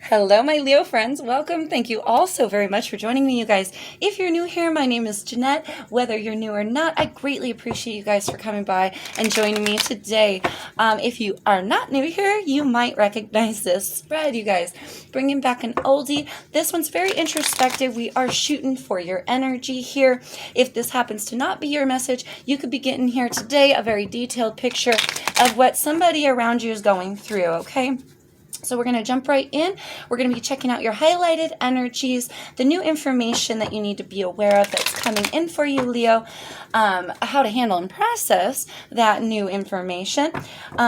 Hello, my Leo friends. Welcome. Thank you all so very much for joining me, you guys. If you're new here, my name is Jeanette. Whether you're new or not, I greatly appreciate you guys for coming by and joining me today. If you are not new here, you might recognize this spread, you guys. Bringing back an oldie. This one's very introspective. We are shooting for your energy here. If this happens to not be your message, you could be getting here today a very detailed picture of what somebody around you is going through, okay? So we're going to jump right in. We're going to be checking out your highlighted energies, the new information that you need to be aware of that's coming in for you, Leo, how to handle and process that new information,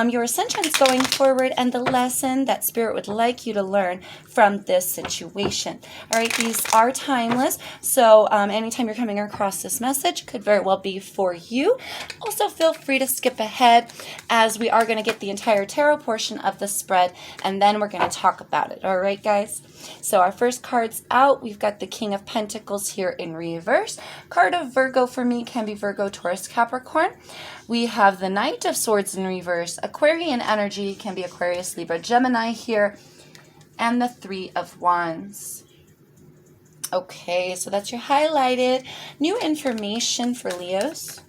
your ascensions going forward, and the lesson that Spirit would like you to learn from this situation. All right, these are timeless, so anytime you're coming across this message, could very well be for you. Also, feel free to skip ahead as we are going to get the entire tarot portion of the spread, and then we're going to talk about it. All right, guys? So our first card's out. We've got the King of Pentacles here in reverse. Card of Virgo for me can be Virgo, Taurus, Capricorn. We have the Knight of Swords in reverse. Aquarian energy can be Aquarius, Libra, Gemini here. And the Three of Wands. Okay, so that's your highlighted new information for Leos.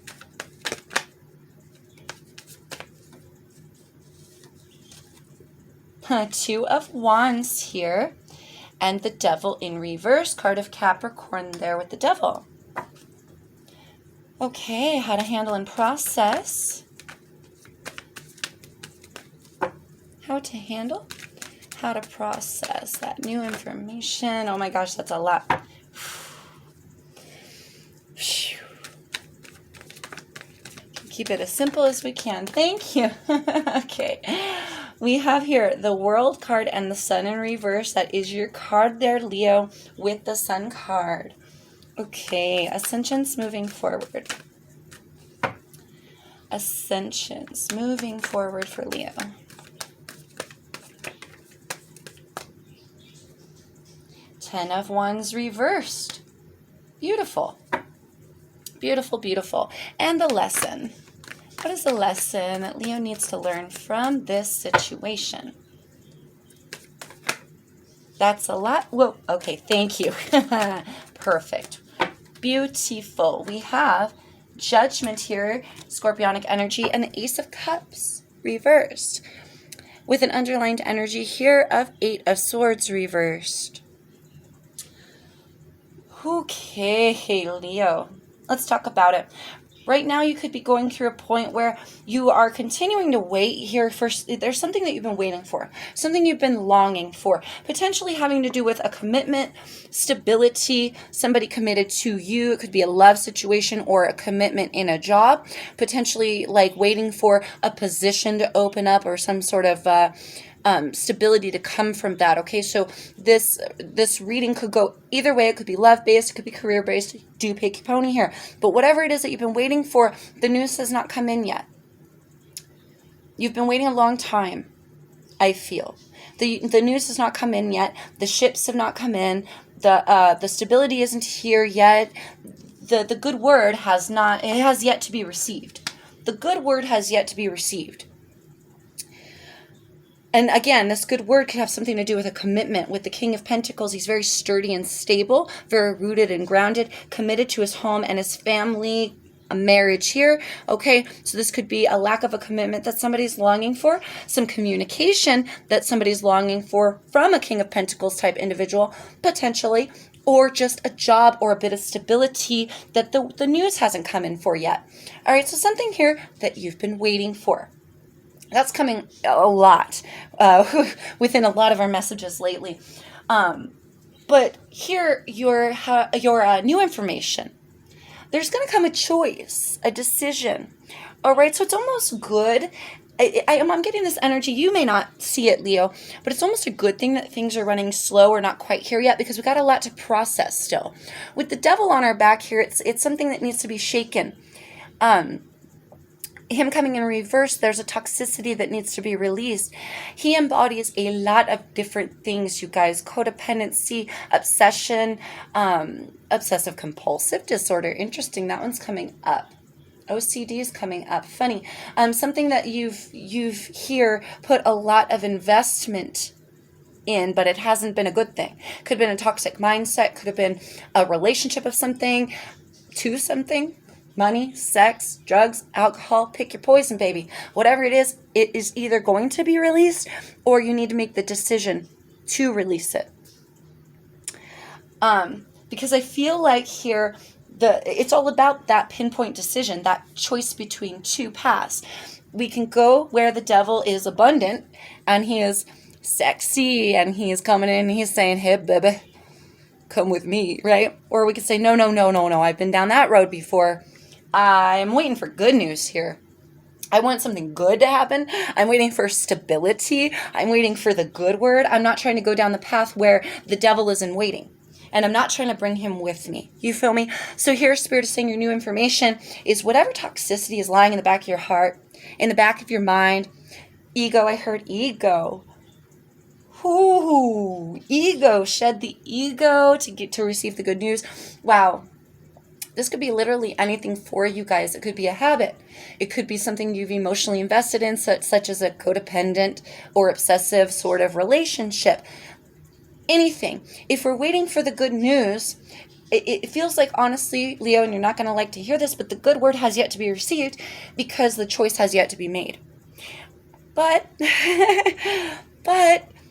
Two of Wands here, and the Devil in reverse, card of Capricorn there with the Devil. Okay, how to handle and process. How to handle, how to process that new information. Oh my gosh, that's a lot. Keep it as simple as we can. Thank you. Okay. We have here the World card and the Sun in reverse. That is your card there, Leo, with the Sun card. Okay, Ascensions moving forward. Ascensions moving forward for Leo. Ten of Wands reversed. Beautiful. Beautiful, beautiful. And the lesson. What is the lesson that Leo needs to learn from this situation? That's a lot. Whoa. Okay, thank you. Perfect. Beautiful. We have Judgment here, Scorpionic energy, and the Ace of Cups reversed. With an underlined energy here of Eight of Swords reversed. Okay, Leo. Let's talk about it. Right now, you could be going through a point where you are continuing to wait here for, there's something that you've been waiting for, something you've been longing for, potentially having to do with a commitment, stability, somebody committed to you. It could be a love situation or a commitment in a job, potentially like waiting for a position to open up or some sort of stability to come from that. Okay, so this reading could go either way. It could be love-based, it could be career-based. Do pick your pony here. But whatever it is that you've been waiting for, the news has not come in yet. You've been waiting a long time, I feel. The news has not come in yet. The ships have not come in. The stability isn't here yet. The good word has yet to be received. The good word has yet to be received. And again, this good word could have something to do with a commitment. With the King of Pentacles, he's very sturdy and stable, very rooted and grounded, committed to his home and his family, a marriage here. Okay, so this could be a lack of a commitment that somebody's longing for, some communication that somebody's longing for from a King of Pentacles type individual, potentially, or just a job or a bit of stability that the news hasn't come in for yet. All right, so something here that you've been waiting for. That's coming a lot within a lot of our messages lately. But here, your new information. There's going to come a choice, a decision. All right, so it's almost good. I'm getting this energy. You may not see it, Leo, but it's almost a good thing that things are running slow or not quite here yet because we've got a lot to process still. With the Devil on our back here, it's something that needs to be shaken. Him coming in reverse, there's a toxicity that needs to be released. He embodies a lot of different things, you guys. Codependency, obsession, obsessive compulsive disorder. Interesting, that one's coming up. OCD is coming up. Funny. Something that you've here put a lot of investment in, but it hasn't been a good thing. Could have been a toxic mindset, could have been a relationship of something to something, money, sex, drugs, alcohol, pick your poison, baby. Whatever it is either going to be released or you need to make the decision to release it. Because I feel like here, it's all about that pinpoint decision, that choice between two paths. We can go where the devil is abundant and he is sexy and he is coming in and he's saying, hey, baby, come with me, right? Or we could say, no, I've been down that road before. I'm waiting for good news here. I want something good to happen. I'm waiting for stability. I'm waiting for the good word. I'm not trying to go down the path where the devil is in waiting. And I'm not trying to bring him with me. You feel me? So here, Spirit is saying your new information is whatever toxicity is lying in the back of your heart, in the back of your mind. Ego, I heard ego. Ooh, ego. Shed the ego to receive the good news. Wow. This could be literally anything for you guys. It could be a habit. It could be something you've emotionally invested in, such as a codependent or obsessive sort of relationship. Anything. If we're waiting for the good news, it feels like, honestly, Leo, and you're not going to like to hear this, but the good word has yet to be received because the choice has yet to be made. But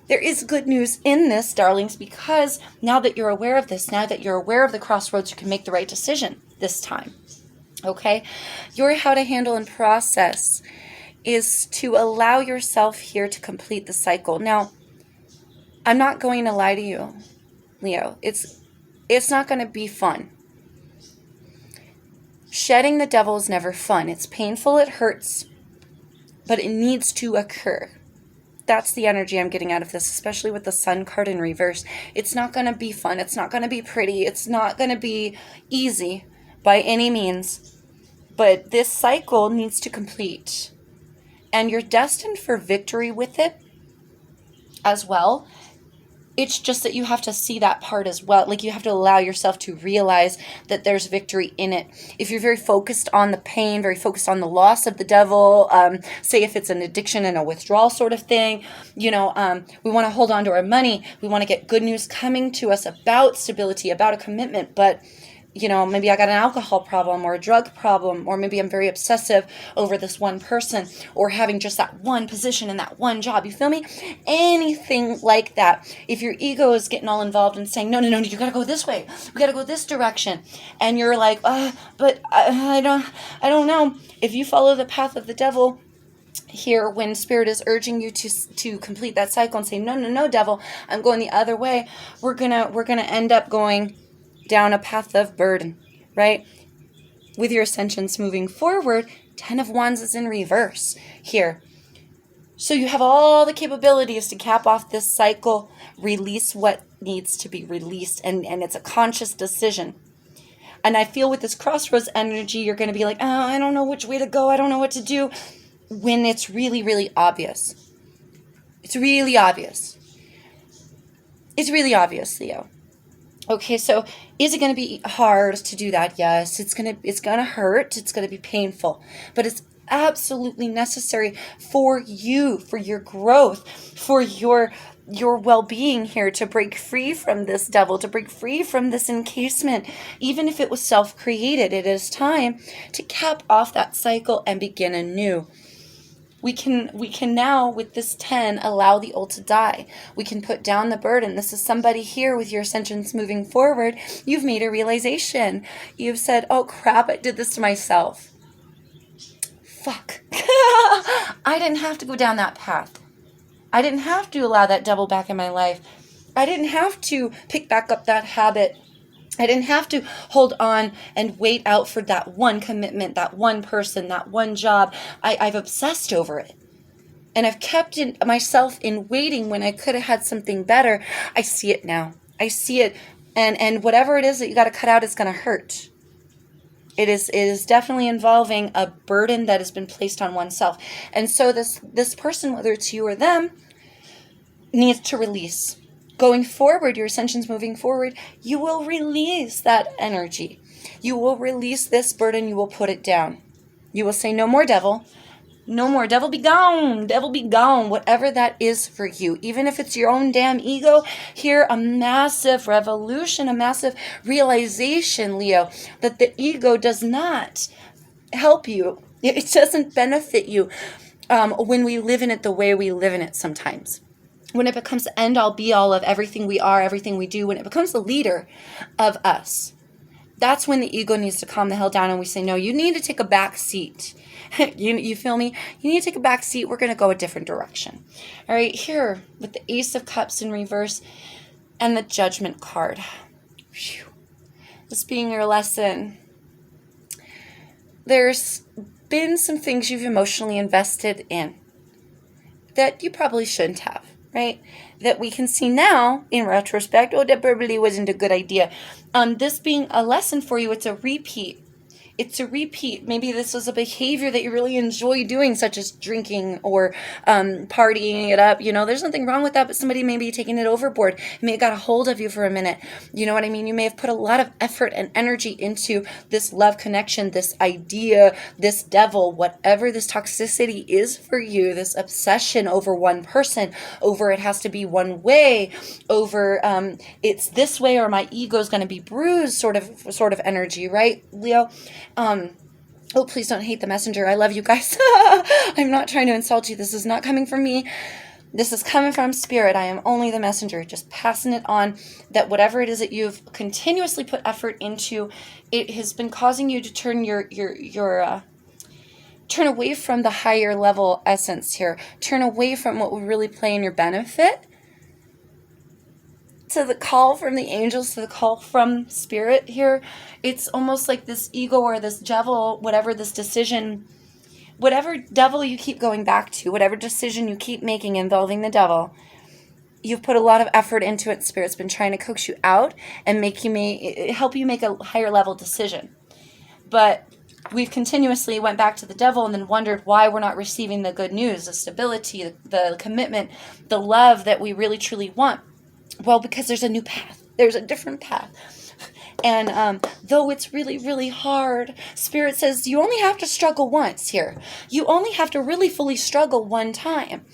there is good news in this, darlings, because now that you're aware of this, now that you're aware of the crossroads, you can make the right decision this time. Okay? Your how to handle and process is to allow yourself here to complete the cycle. Now, I'm not going to lie to you, Leo. It's not going to be fun. Shedding the devil is never fun. It's painful, it hurts, but it needs to occur. That's the energy I'm getting out of this, especially with the Sun card in reverse. It's not going to be fun. It's not going to be pretty. It's not going to be easy by any means. But this cycle needs to complete. And you're destined for victory with it as well. It's just that you have to see that part as well. Like, you have to allow yourself to realize that there's victory in it. If you're very focused on the pain, very focused on the loss of the devil, say if it's an addiction and a withdrawal sort of thing, we want to hold on to our money. We want to get good news coming to us about stability, about a commitment, but maybe I got an alcohol problem or a drug problem, or maybe I'm very obsessive over this one person or having just that one position and that one job. You feel me? Anything like that. If your ego is getting all involved and saying, no, you got to go this way. We got to go this direction. And you're like, but I don't know. If you follow the path of the devil here, when Spirit is urging you to complete that cycle and say, no, devil, I'm going the other way, we're gonna end up going down a path of burden, right? With your ascensions moving forward, 10 of Wands is in reverse here. So you have all the capabilities to cap off this cycle, release what needs to be released, and it's a conscious decision. And I feel with this crossroads energy, you're going to be like, oh, I don't know which way to go. I don't know what to do. When it's really, really obvious. It's really obvious. It's really obvious, Leo. Okay, so is it going to be hard to do that? Yes, it's going to hurt. It's going to be painful, but it's absolutely necessary for you, for your growth, for your well-being here, to break free from this devil, to break free from this encasement. Even if it was self-created, it is time to cap off that cycle and begin anew. We can now, with this 10, allow the old to die. We can put down the burden. This is somebody here with your ascensions moving forward. You've made a realization. You've said, oh crap, I did this to myself. Fuck. I didn't have to go down that path. I didn't have to allow that devil back in my life. I didn't have to pick back up that habit. I didn't have to hold on and wait out for that one commitment, that one person, that one job. I've obsessed over it. And I've kept myself in waiting when I could have had something better. I see it now. I see it. And whatever it is that you got to cut out is going to hurt. It is definitely involving a burden that has been placed on oneself. And so this person, whether it's you or them, needs to release. Going forward, your ascensions moving forward, you will release that energy. You will release this burden. You will put it down. You will say, no more devil. No more. Devil be gone. Devil be gone. Whatever that is for you. Even if it's your own damn ego, here a massive revolution, a massive realization, Leo, that the ego does not help you. It doesn't benefit you when we live in it the way we live in it sometimes. When it becomes the end all be all of everything we are, everything we do, when it becomes the leader of us, that's when the ego needs to calm the hell down and we say, no, you need to take a back seat. You feel me? You need to take a back seat. We're going to go a different direction. All right, here with the Ace of Cups in reverse and the Judgment card. Whew. This being your lesson. There's been some things you've emotionally invested in that you probably shouldn't have, right? That we can see now in retrospect, oh, that probably wasn't a good idea. This being a lesson for you, it's a repeat. It's a repeat. Maybe this was a behavior that you really enjoy doing, such as drinking or partying it up. You know, there's nothing wrong with that, but somebody may be taking it overboard. It may have got a hold of you for a minute. You know what I mean? You may have put a lot of effort and energy into this love connection, this idea, this devil, whatever this toxicity is for you, this obsession over one person, over it has to be one way, over it's this way or my ego is going to be bruised sort of energy, right, Leo? Oh, please don't hate the messenger. I love you guys. I'm not trying to insult you. This is not coming from me. This is coming from spirit. I am only the messenger, just passing it on, that whatever it is that you've continuously put effort into, it has been causing you to turn turn away from the higher level essence here. Turn away from what would really play in your benefit. To the call from the angels, to the call from spirit here. It's almost like this ego or this devil, whatever this decision, whatever devil you keep going back to, whatever decision you keep making involving the devil, you've put a lot of effort into it. Spirit's been trying to coax you out and help you make a higher level decision. But we've continuously went back to the devil and then wondered why we're not receiving the good news, the stability, the commitment, the love that we really truly want. Well, because there's a new path. There's a different path. And though it's really, really hard, Spirit says you only have to struggle once here. You only have to really fully struggle one time.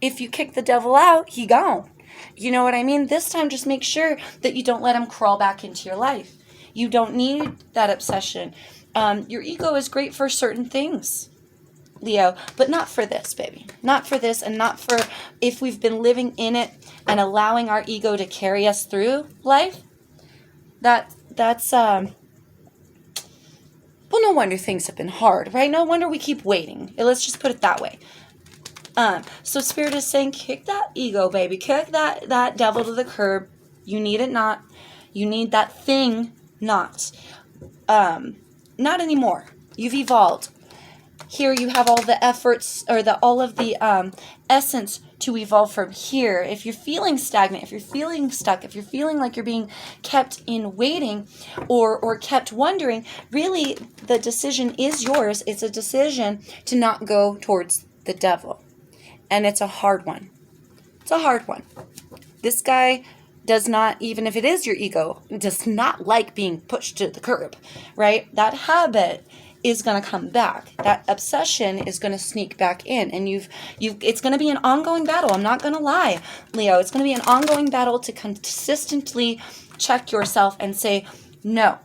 If you kick the devil out, he gone. You know what I mean? This time, just make sure that you don't let him crawl back into your life. You don't need that obsession. Your ego is great for certain things, Leo, but not for this, baby. Not for this, and not for if we've been living in it and allowing our ego to carry us through life. That's well, no wonder things have been hard, right? No wonder we keep waiting. Let's just put it that way. So Spirit is saying, kick that ego, baby. Kick that devil to the curb. You need it not. You need that thing not. Not anymore. You've evolved. Here you have all the efforts or all of the essence to evolve from here. If you're feeling stagnant, if you're feeling stuck, if you're feeling like you're being kept in waiting or kept wondering, really the decision is yours. It's a decision to not go towards the devil. And it's a hard one. It's a hard one. This guy does not, even if it is your ego, does not like being pushed to the curb, right? That habit is going to come back. That obsession is going to sneak back in, and it's going to be an ongoing battle. I'm not going to lie, Leo. It's going to be an ongoing battle to consistently check yourself and say, no,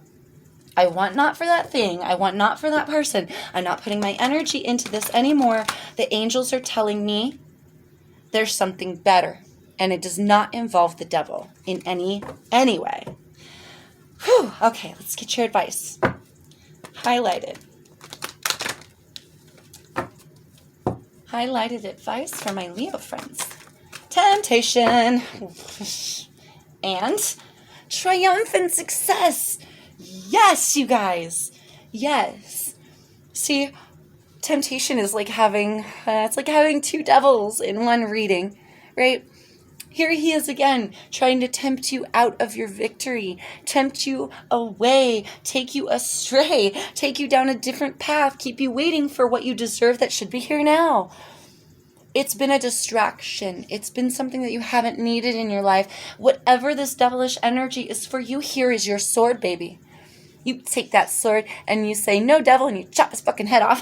I want not for that thing. I want not for that person. I'm not putting my energy into this anymore. The angels are telling me there's something better, and it does not involve the devil in any way. Whew. Okay, let's get your advice. Highlighted advice for my Leo friends. Temptation and triumphant success. Yes, you guys. Yes. See, temptation is like having two devils in one reading, right? Here he is again, trying to tempt you out of your victory, tempt you away, take you astray, take you down a different path, keep you waiting for what you deserve that should be here now. It's been a distraction. It's been something that you haven't needed in your life. Whatever this devilish energy is for you, here is your sword, baby. You take that sword and you say, no, devil, and you chop his fucking head off.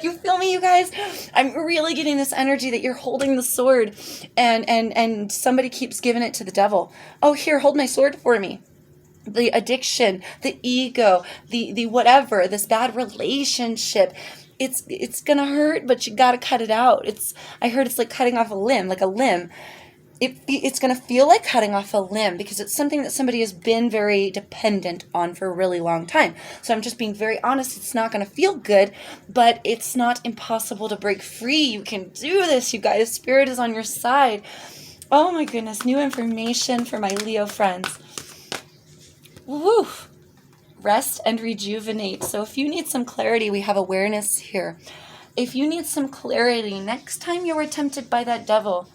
You feel me, you guys? I'm really getting this energy that you're holding the sword and somebody keeps giving it to the devil. Oh, here, hold my sword for me. The addiction, the ego, the whatever, this bad relationship, it's gonna hurt, but you gotta cut it out. I heard it's like cutting off a limb, like a limb. It's going to feel like cutting off a limb because it's something that somebody has been very dependent on for a really long time. So I'm just being very honest. It's not going to feel good, but it's not impossible to break free. You can do this, you guys. Spirit is on your side. Oh my goodness. New information for my Leo friends. Woo! Rest and rejuvenate. So if you need some clarity, we have awareness here. If you need some clarity, next time you were tempted by that devil,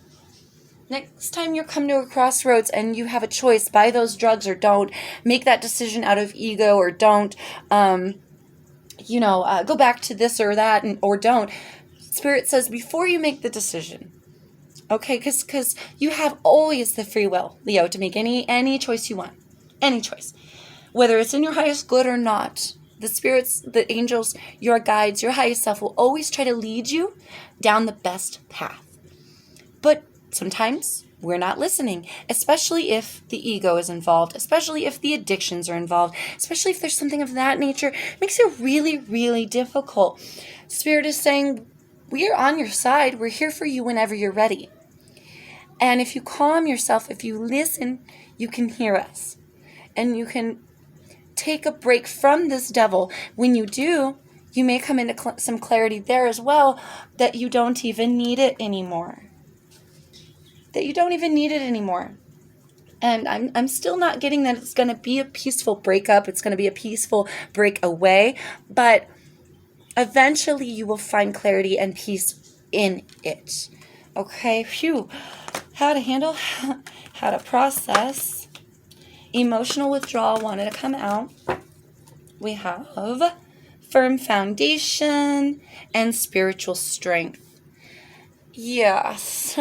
next time you come to a crossroads and you have a choice, buy those drugs or don't, make that decision out of ego or don't, go back to this or that or don't. Spirit says before you make the decision, okay, because you have always the free will, Leo, to make any choice you want, any choice, whether it's in your highest good or not. The spirits, the angels, your guides, your highest self will always try to lead you down the best path. But sometimes we're not listening, especially if the ego is involved, especially if the addictions are involved, especially if there's something of that nature. It makes it really, really difficult. Spirit is saying, we are on your side. We're here for you whenever you're ready. And if you calm yourself, if you listen, you can hear us. And you can take a break from this devil. When you do, you may come into some clarity there as well, that you don't even need it anymore. And I'm still not getting that it's going to be a peaceful breakup. It's going to be a peaceful breakaway. But eventually you will find clarity and peace in it. Okay? Phew. How to handle, how to process. Emotional withdrawal wanted to come out. We have firm foundation and spiritual strength. Yes.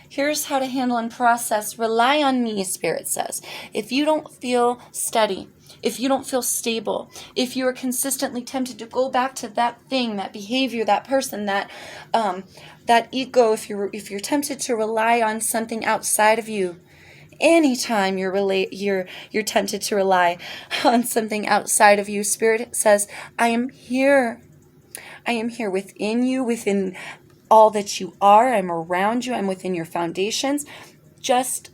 Here's how to handle and process. Rely on me, Spirit says. If you don't feel steady, if you don't feel stable, if you are consistently tempted to go back to that thing, that behavior, that person, that ego, if you're tempted to rely on something outside of you, anytime you're tempted to rely on something outside of you, Spirit says, I am here. I am here within you, within all that you are. I'm around you. I'm within your foundations. Just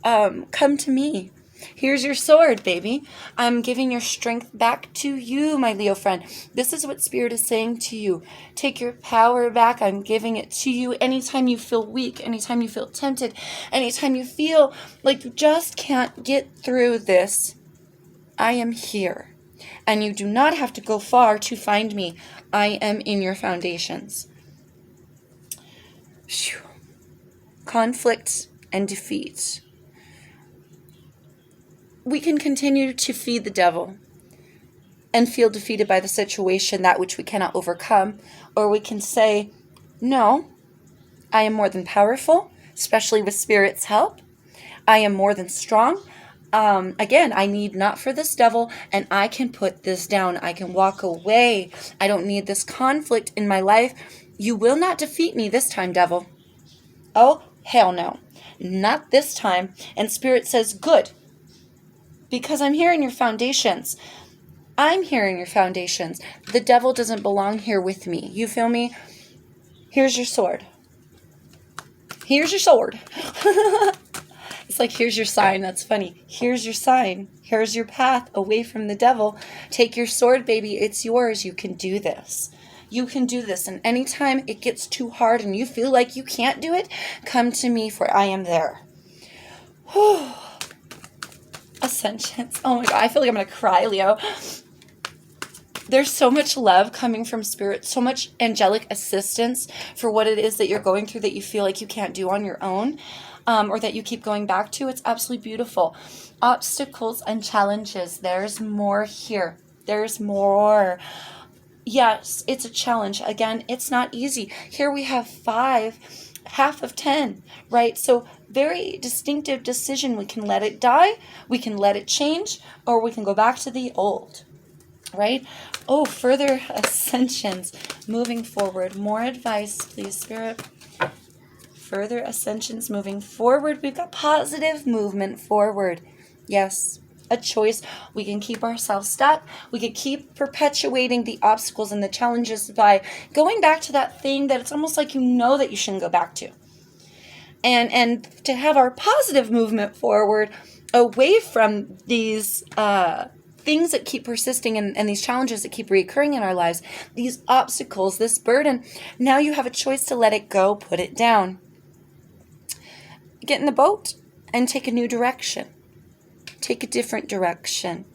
come to me. Here's your sword, baby. I'm giving your strength back to you, my Leo friend. This is what Spirit is saying to you. Take your power back. I'm giving it to you. Anytime you feel weak, anytime you feel tempted, anytime you feel like you just can't get through this, I am here. And you do not have to go far to find me. I am in your foundations. Whew. Conflict and defeat. We can continue to feed the devil and feel defeated by the situation, that which we cannot overcome. Or we can say, no, I am more than powerful, especially with Spirit's help. I am more than strong. Again, I need not for this devil, and I can put this down. I can walk away. I don't need this conflict in my life. You will not defeat me this time, devil. Oh, hell no. Not this time. And Spirit says, good. Because I'm here in your foundations. I'm here in your foundations. The devil doesn't belong here with me. You feel me? Here's your sword. Here's your sword. It's like, here's your sign. That's funny. Here's your sign. Here's your path away from the devil. Take your sword, baby. It's yours. You can do this. You can do this. And anytime it gets too hard and you feel like you can't do it, come to me, for I am there. Whew. Ascensions. Oh my God. I feel like I'm going to cry, Leo. There's so much love coming from Spirit, so much angelic assistance for what it is that you're going through that you feel like you can't do on your own, or that you keep going back to. It's absolutely beautiful. Obstacles and challenges. There's more here. There's more. Yes, it's a challenge. Again, it's not easy. Here we have 5 half of 10, right? So very distinctive decision. We can let it die, we can let it change, or we can go back to the old, right? Oh, further ascensions, moving forward. More advice, please, Spirit. Further ascensions, moving forward. We've got positive movement forward. Yes, a choice. We can keep ourselves stuck. We could keep perpetuating the obstacles and the challenges by going back to that thing that it's almost like you know that you shouldn't go back to. And to have our positive movement forward away from these things that keep persisting and these challenges that keep reoccurring in our lives, these obstacles, this burden. Now you have a choice to let it go, put it down. Get in the boat and take a new direction. Take a different direction.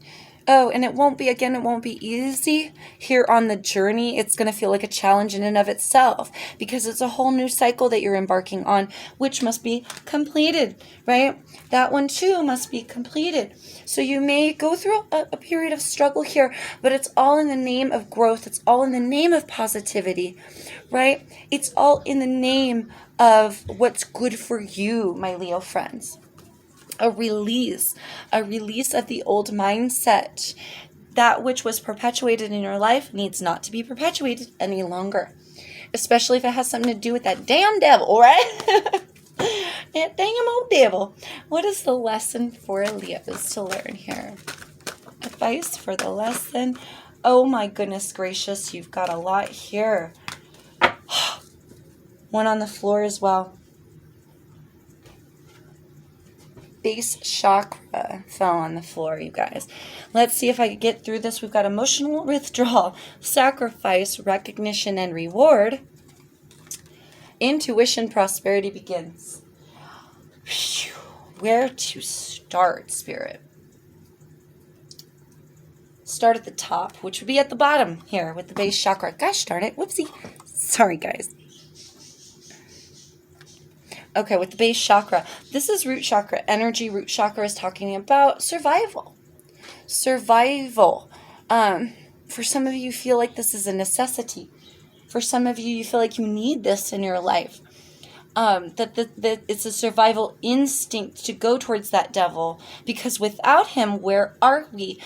Oh, and it won't be easy here on the journey. It's going to feel like a challenge in and of itself because it's a whole new cycle that you're embarking on, which must be completed, right? That one too must be completed. So you may go through a period of struggle here, but it's all in the name of growth. It's all in the name of positivity, right? It's all in the name of what's good for you, my Leo friends. A release of the old mindset. That which was perpetuated in your life needs not to be perpetuated any longer, especially if it has something to do with that damn devil, right? That damn old devil. What is the lesson for Leos to learn here? Advice for the lesson. Oh my goodness gracious, you've got a lot here. One on the floor as well. Base chakra fell on the floor, you guys. Let's see if I can get through this. We've got emotional withdrawal, sacrifice, recognition, and reward. Intuition, prosperity begins. Where to start, Spirit? Start at the top, which would be at the bottom here with the base chakra. Gosh darn it. Whoopsie. Sorry, guys. Okay, with the base chakra. This is root chakra energy. Root chakra is talking about survival. Survival. For some of you, you feel like this is a necessity. For some of you, you feel like you need this in your life. That it's a survival instinct to go towards that devil. Because without him, where are we?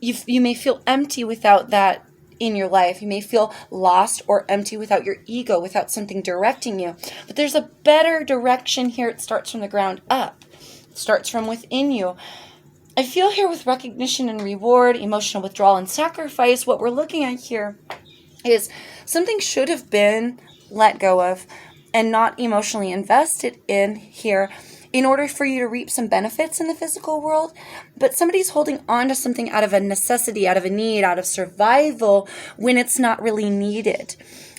You may feel empty without that in your life. You may feel lost or empty without your ego, without something directing you. But there's a better direction here. It starts from the ground up. It starts from within you. I feel here with recognition and reward, emotional withdrawal and sacrifice, what we're looking at here is something should have been let go of and not emotionally invested in here in order for you to reap some benefits in the physical world. But somebody's holding on to something out of a necessity, out of a need, out of survival when it's not really needed.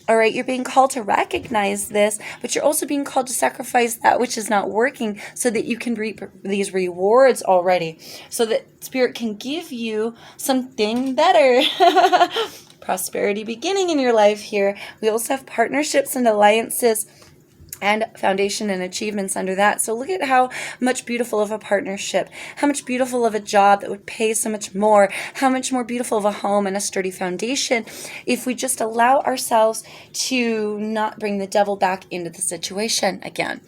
All right, you're being called to recognize this, but you're also being called to sacrifice that which is not working so that you can reap these rewards already, so that Spirit can give you something better. Prosperity beginning in your life here. We also have partnerships and alliances and foundation and achievements under that. So look at how much beautiful of a partnership, how much beautiful of a job that would pay so much more, how much more beautiful of a home and a sturdy foundation if we just allow ourselves to not bring the devil back into the situation again,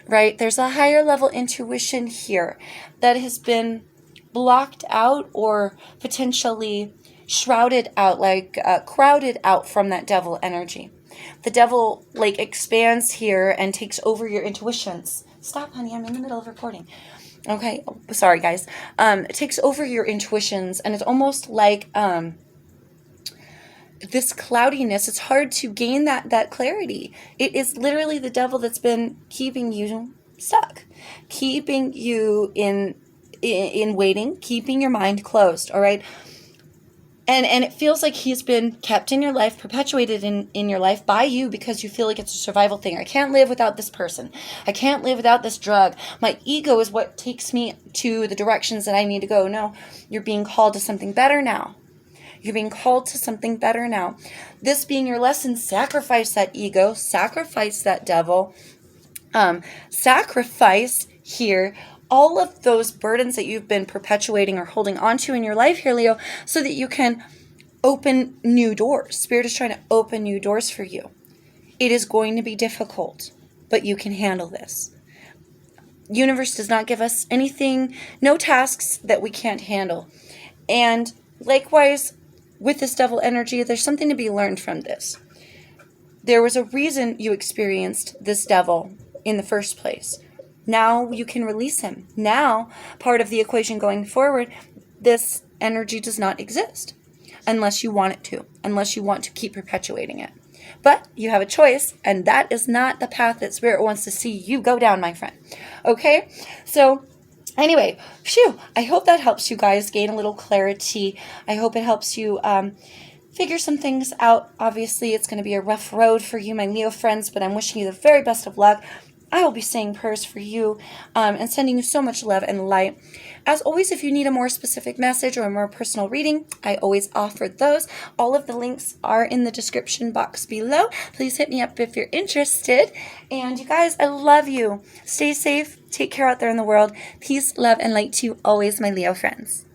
right? There's a higher level intuition here that has been blocked out or potentially shrouded out, like crowded out from that devil energy. The devil like expands here and takes over your intuitions. Stop, honey. I'm in the middle of recording. Okay. Oh, sorry, guys. It takes over your intuitions, and it's almost like this cloudiness. It's hard to gain that clarity. It is literally the devil that's been keeping you stuck, keeping you in waiting, keeping your mind closed. All right. And it feels like he's been kept in your life, perpetuated in your life by you because you feel like it's a survival thing. I can't live without this person. I can't live without this drug. My ego is what takes me to the directions that I need to go. No, you're being called to something better now. You're being called to something better now. This being your lesson, sacrifice that ego, sacrifice that devil, sacrifice here all of those burdens that you've been perpetuating or holding on to in your life here, Leo, so that you can open new doors. Spirit is trying to open new doors for you. It is going to be difficult. but you can handle this. Universe does not give us anything, no tasks that we can't handle. And likewise, with this devil energy, there's something to be learned from this. There was a reason you experienced this devil in the first place. Now you can release him. Now, part of the equation going forward, this energy does not exist unless you want it to, unless you want to keep perpetuating it. But you have a choice, and that is not the path that Spirit wants to see you go down, my friend. Okay? So, anyway, phew, I hope that helps you guys gain a little clarity. I hope it helps you figure some things out. Obviously, it's going to be a rough road for you, my Leo friends, but I'm wishing you the very best of luck. I will be saying prayers for you and sending you so much love and light. As always, if you need a more specific message or a more personal reading, I always offer those. All of the links are in the description box below. Please hit me up if you're interested. And you guys, I love you. Stay safe. Take care out there in the world. Peace, love, and light to you always, my Leo friends.